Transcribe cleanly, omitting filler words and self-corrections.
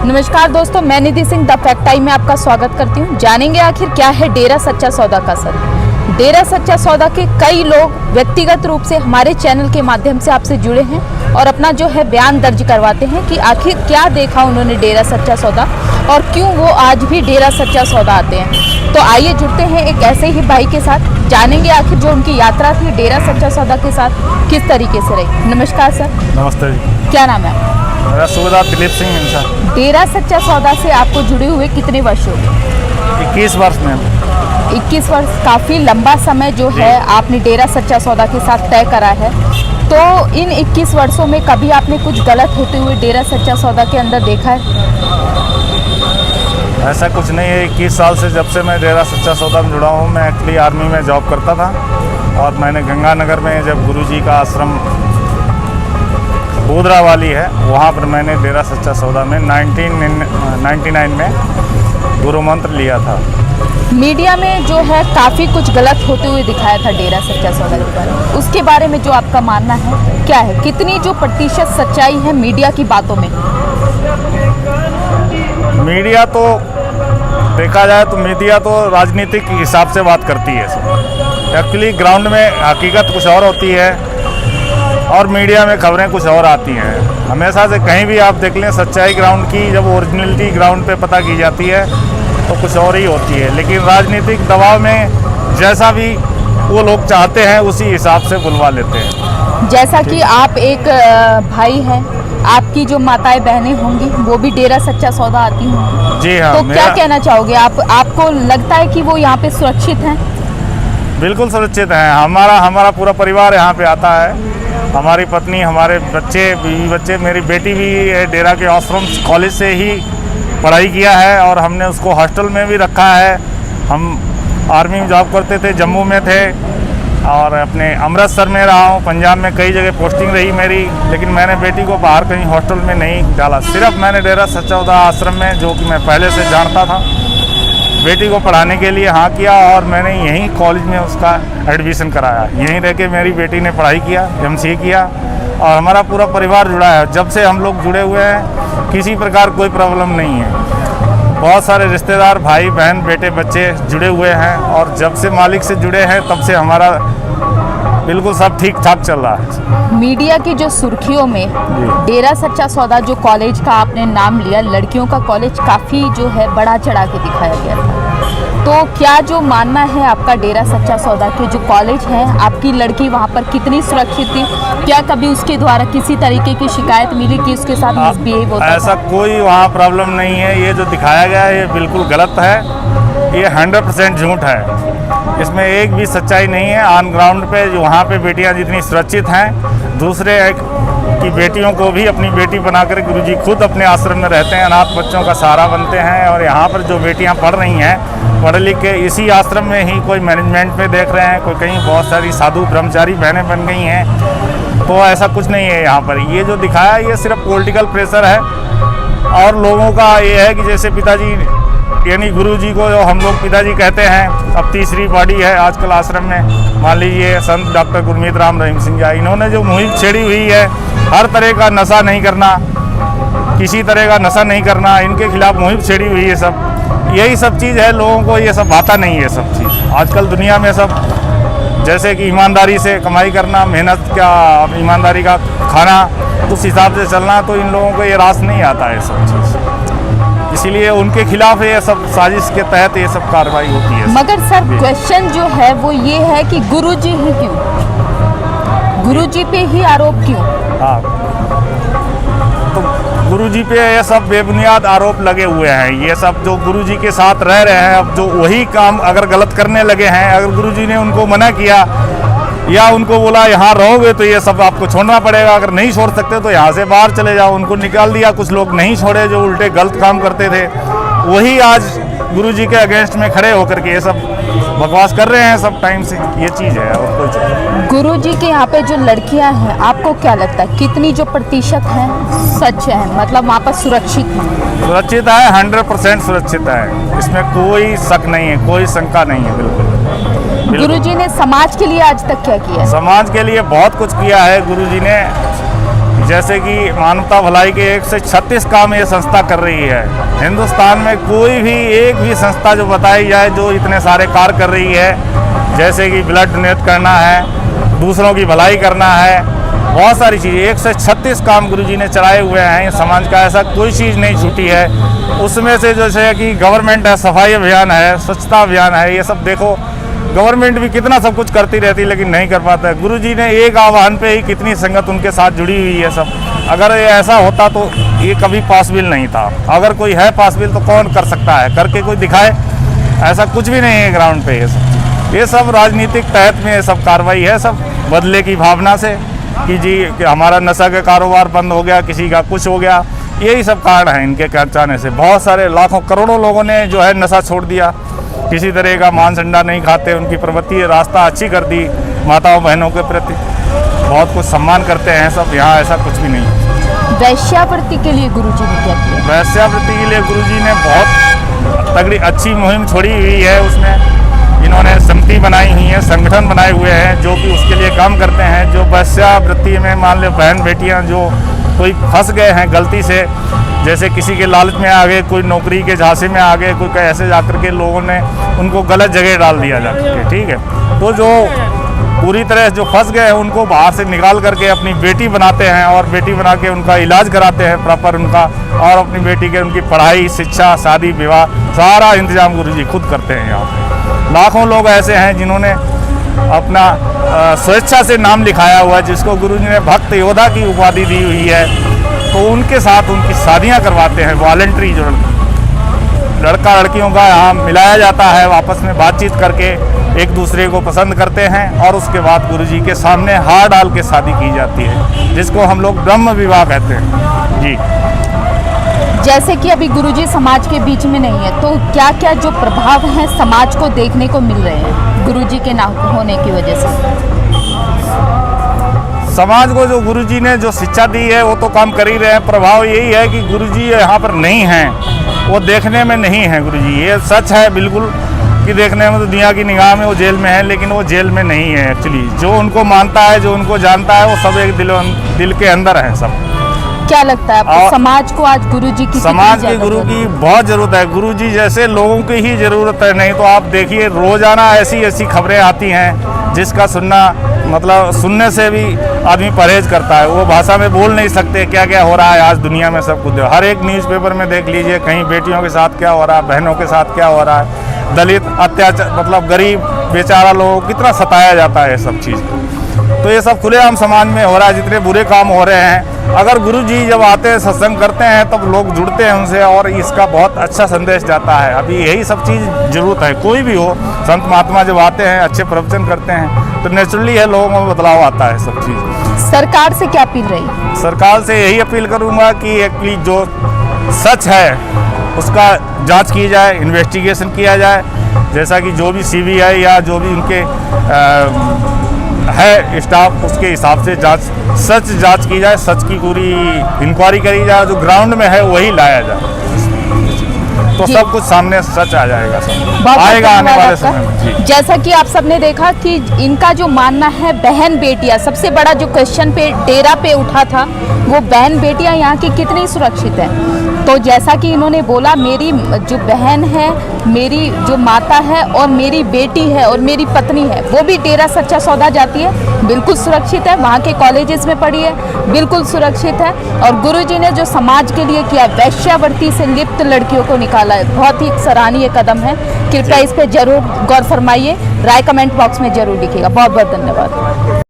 नमस्कार दोस्तों, मैं निधि सिंह द फैक्ट टाइम में आपका स्वागत करती हूँ। जानेंगे आखिर क्या है डेरा सच्चा सौदा का सर। डेरा सच्चा सौदा के कई लोग व्यक्तिगत रूप से हमारे चैनल के माध्यम से आपसे जुड़े हैं और अपना जो है बयान दर्ज करवाते हैं कि आखिर क्या देखा उन्होंने डेरा सच्चा सौदा और क्यों वो आज भी डेरा सच्चा सौदा आते हैं। तो आइए जुड़ते हैं एक ऐसे ही भाई के साथ, जानेंगे आखिर जो उनकी यात्रा थी डेरा सच्चा सौदा के साथ किस तरीके से रही। नमस्कार सर। नमस्ते जी। क्या नाम है? मेरा सूबेदार दिलीप सिंह इंसा। डेरा सच्चा सौदा से आपको जुड़े हुए कितने वर्ष हो गए? 21 वर्ष में। 21 वर्ष काफ़ी लंबा समय जो है आपने डेरा सच्चा सौदा के साथ तय करा है। तो इन 21 वर्षों में कभी आपने कुछ गलत होते हुए डेरा सच्चा सौदा के अंदर देखा है? ऐसा कुछ नहीं है। 21 साल से जब से मैं डेरा सच्चा सौदा में जुड़ा हूँ, मैं एक्चुअली आर्मी में जॉब करता था और मैंने गंगानगर में जब गुरुजी का आश्रम बोदरा वाली है, वहाँ पर मैंने डेरा सच्चा सौदा में 1999 में गुरु मंत्र लिया था। मीडिया में जो है काफ़ी कुछ गलत होते हुए दिखाया था डेरा सच्चा सौदा के बारे में, उसके बारे में जो आपका मानना है क्या है? कितनी जो प्रतिशत सच्चाई है मीडिया की बातों में? मीडिया तो देखा जाए तो मीडिया तो राजनीतिक हिसाब से बात करती है। एक्चुअली ग्राउंड में हकीकत कुछ और होती है और मीडिया में खबरें कुछ और आती हैं। हमेशा से कहीं भी आप देख लें, सच्चाई ग्राउंड की जब ओरिजिनलिटी ग्राउंड पे पता की जाती है तो कुछ और ही होती है। लेकिन राजनीतिक दबाव में जैसा भी वो लोग चाहते हैं उसी हिसाब से बुलवा लेते हैं। जैसा कि आप एक भाई हैं, आपकी जो माताएं बहनें होंगी वो भी डेरा सच्चा सौदा आती होंगी। जी हाँ। तो क्या कहना चाहोगे आप? आपको लगता है कि वो यहाँ पे सुरक्षित हैं? बिल्कुल सुरक्षित हैं। हमारा पूरा परिवार यहाँ पे आता है। हमारी पत्नी, हमारे बच्चे, बीवी बच्चे, मेरी बेटी भी डेरा के आश्रम कॉलेज से ही पढ़ाई किया है और हमने उसको हॉस्टल में भी रखा है। हम आर्मी में जॉब करते थे, जम्मू में थे और अपने अमृतसर में रहा हूँ, पंजाब में कई जगह पोस्टिंग रही मेरी। लेकिन मैंने बेटी को बाहर कहीं हॉस्टल में नहीं डाला। सिर्फ मैंने डेरा सच्चा सौदा आश्रम में, जो कि मैं पहले से जानता था, बेटी को पढ़ाने के लिए हाँ किया और मैंने यहीं कॉलेज में उसका एडमिशन कराया। यहीं रह के मेरी बेटी ने पढ़ाई किया, MCA किया और हमारा पूरा परिवार जुड़ा है। जब से हम लोग जुड़े हुए हैं किसी प्रकार कोई प्रॉब्लम नहीं है। बहुत सारे रिश्तेदार, भाई बहन, बेटे बच्चे जुड़े हुए हैं और जब से मालिक से जुड़े हैं तब से हमारा बिल्कुल सब ठीक ठाक चल रहा है। मीडिया की जो सुर्खियों में डेरा सच्चा सौदा जो कॉलेज का आपने नाम लिया, लड़कियों का कॉलेज काफ़ी जो है बड़ा चढ़ा के दिखाया गया था। तो क्या जो मानना है आपका डेरा सच्चा सौदा के जो कॉलेज है, आपकी लड़की वहाँ पर कितनी सुरक्षित थी? क्या कभी उसके द्वारा किसी तरीके की शिकायत मिली कि उसके साथ मिसबिहेव होता था? ऐसा कोई वहाँ प्रॉब्लम नहीं है। ये जो दिखाया गया है ये बिल्कुल गलत है। ये 100% झूठ है। इसमें एक भी सच्चाई नहीं है। ऑन ग्राउंड पे जो वहाँ पे बेटियाँ जितनी सुरक्षित हैं, दूसरे की बेटियों को भी अपनी बेटी बनाकर गुरुजी खुद अपने आश्रम में रहते हैं, अनाथ बच्चों का सहारा बनते हैं। और यहाँ पर जो बेटियाँ पढ़ रही हैं, पढ़ लिख के इसी आश्रम में ही कोई मैनेजमेंट में देख रहे हैं, कोई कहीं बहुत सारी साधु ब्रह्मचारी बहनें बन गई हैं। तो ऐसा कुछ नहीं है यहाँ पर। ये जो दिखाया ये सिर्फ पॉलिटिकल प्रेशर है और लोगों का ये है कि जैसे पिताजी यानी गुरुजी को जो हम लोग पिताजी कहते हैं, अब तीसरी बॉडी है आजकल आश्रम में। मान लीजिए संत डॉक्टर गुरमीत राम रहीम सिंह जी, इन्होंने जो मुहिम छेड़ी हुई है, हर तरह का नशा नहीं करना, किसी तरह का नशा नहीं करना, इनके खिलाफ मुहिम छेड़ी हुई है। सब यही सब चीज़ है। लोगों को ये सब आता नहीं है। सब चीज़ आजकल दुनिया में सब जैसे कि ईमानदारी से कमाई करना, मेहनत का, ईमानदारी का खाना, उस हिसाब से चलना, तो इन लोगों को ये रास नहीं आता है सब चीज़। इसीलिए उनके खिलाफ ये सब साजिश के तहत ये सब कार्रवाई होती है। मगर सर क्वेश्चन जो है वो ये है कि गुरुजी ही क्यों? गुरुजी पे ही आरोप क्यों? हाँ, तो गुरुजी पे ये सब बेबुनियाद आरोप लगे हुए हैं। ये सब जो गुरुजी के साथ रह रहे हैं, अब जो वही काम अगर गलत करने लगे हैं, अगर गुरुजी ने उनको मना किया या उनको बोला यहाँ रहोगे तो ये सब आपको छोड़ना पड़ेगा, अगर नहीं छोड़ सकते तो यहाँ से बाहर चले जाओ, उनको निकाल दिया। कुछ लोग नहीं छोड़े जो उल्टे गलत काम करते थे, वही आज गुरुजी के अगेंस्ट में खड़े होकर के ये सब बकवास कर रहे हैं सब टाइम से। ये चीज़ है और कोई चीज़। गुरुजी के यहाँ पे जो लड़कियाँ हैं, आपको क्या लगता है कितनी जो प्रतिशत हैं सच है, मतलब वहाँ पर सुरक्षित है? सुरक्षित है, 100% सुरक्षित है। इसमें कोई शक नहीं है, कोई शंका नहीं है। बिल्कुल गुरुजी ने समाज के लिए आज तक क्या किया है? समाज के लिए बहुत कुछ किया है गुरुजी ने, जैसे कि मानवता भलाई के 136 काम ये संस्था कर रही है। हिंदुस्तान में कोई भी एक भी संस्था जो बताई जाए जो इतने सारे कार्य कर रही है, जैसे कि ब्लड डोनेट करना है, दूसरों की भलाई करना है, बहुत सारी चीज़ें 136 काम गुरुजी ने चलाए हुए हैं। समाज का ऐसा कोई चीज़ नहीं छूटी है। उसमें से जैसे कि गवर्नमेंट है, सफाई अभियान है, स्वच्छता अभियान है, ये सब देखो गवर्नमेंट भी कितना सब कुछ करती रहती है लेकिन नहीं कर पाता है। गुरुजी ने एक आह्वान पे ही कितनी संगत उनके साथ जुड़ी हुई है सब। अगर ये ऐसा होता तो ये कभी पॉसिबल नहीं था। अगर कोई है पॉसिबल तो कौन कर सकता है, करके कोई दिखाए, ऐसा कुछ भी नहीं है ग्राउंड पे। ये सब राजनीतिक तहत में ये सब कार्रवाई है, सब बदले की भावना से कि जी कि हमारा नशा का कारोबार बंद हो गया, किसी का कुछ हो गया, यही सब कारण है इनके चाहने से। बहुत सारे लाखों करोड़ों लोगों ने जो है नशा छोड़ दिया, किसी तरह का मांस अंडा नहीं खाते, उनकी प्रवृत्ति रास्ता अच्छी कर दी, माताओं बहनों के प्रति बहुत कुछ सम्मान करते हैं सब। यहाँ ऐसा कुछ भी नहीं। वैश्यावृत्ति के लिए गुरुजी ने क्या किया? वैश्यावृत्ति के लिए गुरुजी ने बहुत तगड़ी अच्छी मुहिम छोड़ी हुई है। उसमें इन्होंने समिति बनाई हुई है, संगठन बनाए हुए हैं जो कि उसके लिए काम करते हैं। जो वैश्यावृत्ति में मान लो बहन बेटियाँ जो कोई फंस गए हैं गलती से, जैसे किसी के लालच में आ गए, कोई नौकरी के झांसे में आ गए, कोई ऐसे जाकर के लोगों ने उनको गलत जगह डाल दिया जा करके, ठीक है। तो जो पूरी तरह जो फंस गए हैं उनको बाहर से निकाल करके अपनी बेटी बनाते हैं और बेटी बना के उनका इलाज कराते हैं प्रॉपर उनका, और अपनी बेटी के उनकी पढ़ाई, शिक्षा, शादी विवाह सारा इंतजाम गुरुजी खुद करते हैं। यहाँ पे लाखों लोग ऐसे हैं जिन्होंने अपना स्वेच्छा से नाम लिखाया हुआ है, जिसको गुरुजी ने भक्त योद्धा की उपाधि दी हुई है। तो उनके साथ उनकी शादियां करवाते हैं वॉलंटरी। जो लड़का लड़कियों का यहाँ मिलाया जाता है, आपस में बातचीत करके एक दूसरे को पसंद करते हैं और उसके बाद गुरुजी के सामने हार डाल के शादी की जाती है, जिसको हम लोग ब्रह्म विवाह कहते हैं जी। जैसे कि अभी गुरुजी समाज के बीच में नहीं है, तो क्या क्या जो प्रभाव हैं समाज को देखने को मिल रहे हैं गुरुजी के ना होने की वजह से? समाज को जो गुरुजी ने जो शिक्षा दी है वो तो काम कर ही रहे हैं। प्रभाव यही है कि गुरुजी यहाँ पर नहीं हैं, वो देखने में नहीं है गुरुजी। ये सच है बिल्कुल कि देखने में तो दुनिया की निगाह में वो जेल में है, लेकिन वो जेल में नहीं है एक्चुअली। जो उनको मानता है, जो उनको जानता है, वो सब एक दिल के अंदर है सब। क्या लगता है आपको समाज को आज गुरुजी की, समाज के गुरु की बहुत ज़रूरत है। गुरुजी जैसे लोगों की ही ज़रूरत है। नहीं तो आप देखिए रोज़ाना ऐसी ऐसी खबरें आती हैं जिसका सुनना मतलब सुनने से भी आदमी परहेज करता है। वो भाषा में बोल नहीं सकते क्या क्या हो रहा है आज दुनिया में। सब कुछ हर एक न्यूज़पेपर में देख लीजिए, कहीं बेटियों के साथ क्या हो रहा है, बहनों के साथ क्या हो रहा है, दलित अत्याचार, मतलब गरीब बेचारा लोगों को कितना सताया जाता है सब चीज़। तो ये सब खुलेआम समाज में हो रहा है, जितने बुरे काम हो रहे हैं। अगर गुरुजी जब आते हैं, सत्संग करते हैं, तब लोग जुड़ते हैं उनसे और इसका बहुत अच्छा संदेश जाता है। अभी यही सब चीज़ जरूरत है। कोई भी हो, संत महात्मा जब आते हैं, अच्छे प्रवचन करते हैं, तो नेचुरली है लोगों में बदलाव आता है सब चीज़। सरकार से क्या अपील रही? सरकार से यही अपील करूँगा कि एक्चुअली जो सच है उसका जांच की जाए, इन्वेस्टिगेशन किया जाए। जैसा कि जो भी CBI या जो भी उनके है स्टाफ, उसके हिसाब से जांच की जाए, सच की पूरी इंक्वायरी करी जाए, जो ग्राउंड में है वही लाया जाए, तो सब कुछ सामने सच आ जाएगा, सब आएगा आने वाले समय में। जैसा कि आप सबने देखा कि इनका जो मानना है बहन बेटियां, सबसे बड़ा जो क्वेश्चन पे डेरा पे उठा था वो बहन बेटियां यहाँ की कितनी सुरक्षित है। तो जैसा कि इन्होंने बोला, मेरी जो बहन है, मेरी जो माता है और मेरी बेटी है और मेरी पत्नी है, वो भी डेरा सच्चा सौदा जाती है, बिल्कुल सुरक्षित है। वहाँ के कॉलेजेस में पढ़ी है, बिल्कुल सुरक्षित है। और गुरुजी ने जो समाज के लिए किया, वैश्यावृत्ति से लिप्त लड़कियों को निकाला है, बहुत ही सराहनीय कदम है। कृपया इस पर जरूर गौर फरमाइए, राय कमेंट बॉक्स में जरूर लिखिएगा। बहुत बहुत धन्यवाद।